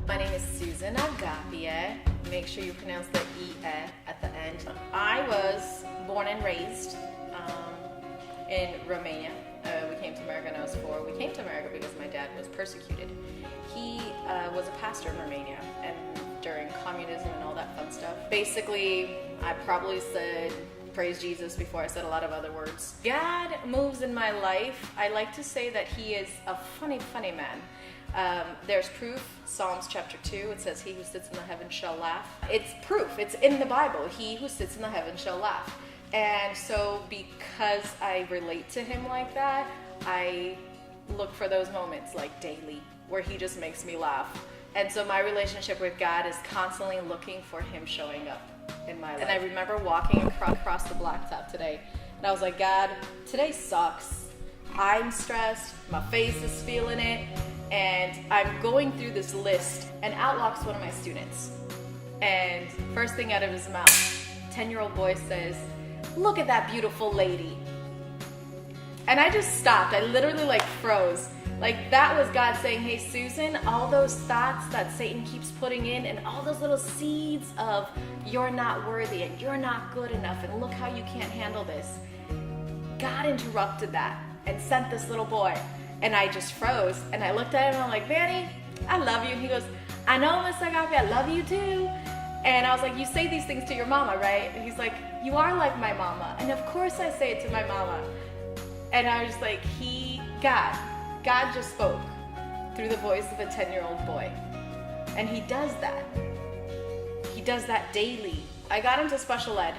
My name is Susan Agapie. Make sure you pronounce the E at the end. I was born and raised in Romania. We came to America when I was 4. We came to America because my dad was persecuted. He was a pastor in Romania and during communism and all that fun stuff. Basically, I probably said praise Jesus before I said a lot of other words. God moves in my life. I like to say that he is a funny man. There's proof. Psalms chapter 2, it says, he who sits in the heavens shall laugh. It's proof. It's in the Bible. He who sits in the heavens shall laugh. And so because I relate to him like that, I look for those moments like daily where he just makes me laugh. And so my relationship with God is constantly looking for him showing up in my life. And I remember walking across the blacktop today, and I was like, God, today sucks. I'm stressed, my face is feeling it, and I'm going through this list, and out walks one of my students. And first thing out of his mouth, 10-year-old boy says, look at that beautiful lady. And I just stopped. I literally froze. That was God saying, hey Susan, all those thoughts that Satan keeps putting in and all those little seeds of you're not worthy and you're not good enough and look how you can't handle this. God interrupted that and sent this little boy. And I just froze. And I looked at him and I'm like, Manny, I love you. And he goes, I know, Miss Agapie, I love you too. And I was like, you say these things to your mama, right? And he's like, you are like my mama. And of course I say it to my mama. And I was like, God just spoke through the voice of a 10-year-old boy. And he does that. He does that daily. I got into special ed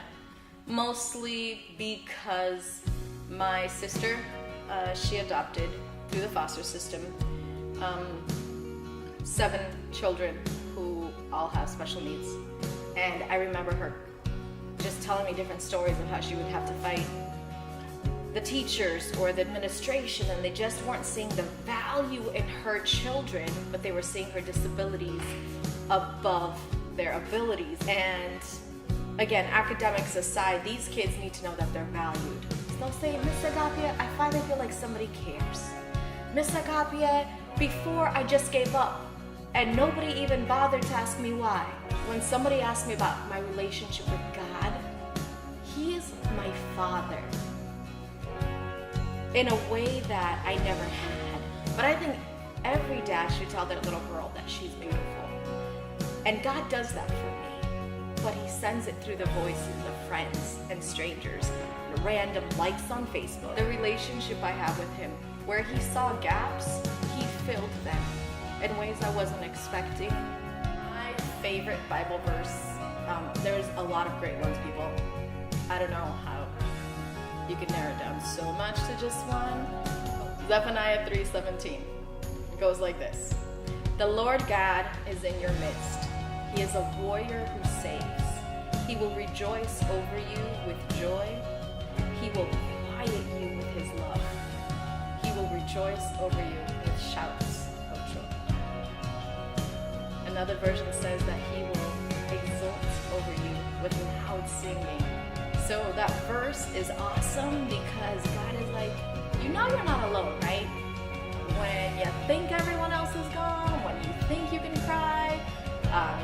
mostly because my sister, she adopted through the foster system 7 children who all have special needs. And I remember her just telling me different stories of how she would have to fight the teachers or the administration, and they just weren't seeing the value in her children, but they were seeing her disabilities above their abilities. And again, academics aside, these kids need to know that they're valued. So they'll say, Miss Agapie, I finally feel like somebody cares. Miss Agapie, before I just gave up, and nobody even bothered to ask me why. When somebody asked me about my relationship with God, he is my father. In a way that I never had. But I think every dad should tell their little girl that she's beautiful. And God does that for me. But he sends it through the voices of friends and strangers, and random likes on Facebook. The relationship I have with him, where he saw gaps, he filled them in ways I wasn't expecting. My favorite Bible verse, there's a lot of great ones, people. I don't know how you can narrow it down so much to just one. Zephaniah 3:17. It goes like this. The Lord God is in your midst. He is a warrior who saves. He will rejoice over you with joy. He will quiet you with his love. He will rejoice over you with shouts of joy. Another version says that he will exult over you with loud singing. So that verse is awesome because God is like, you know you're not alone, right? When you think everyone else is gone, when you think you can cry,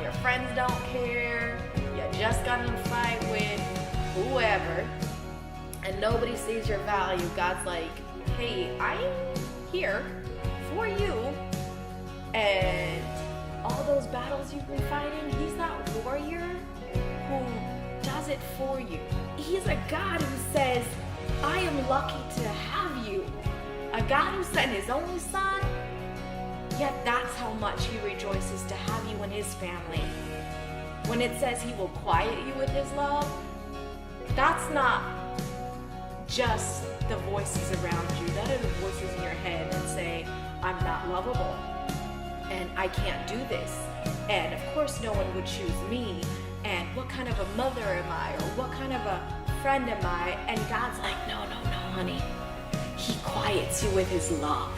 your friends don't care, you just got in a fight with whoever, and nobody sees your value, God's like, hey, I'm here for you, and all those battles you've been fighting, he's that warrior who does it for you. He's a God who says, I am lucky to have you. A God who sent his only son, yet that's how much he rejoices to have you in his family. When it says he will quiet you with his love, that's not just the voices around you. That are the voices in your head that say, I'm not lovable, and I can't do this, and of course no one would choose me, and what kind of a mother am I, or what kind of a friend am I? And God's like, no, honey. He quiets you with his love.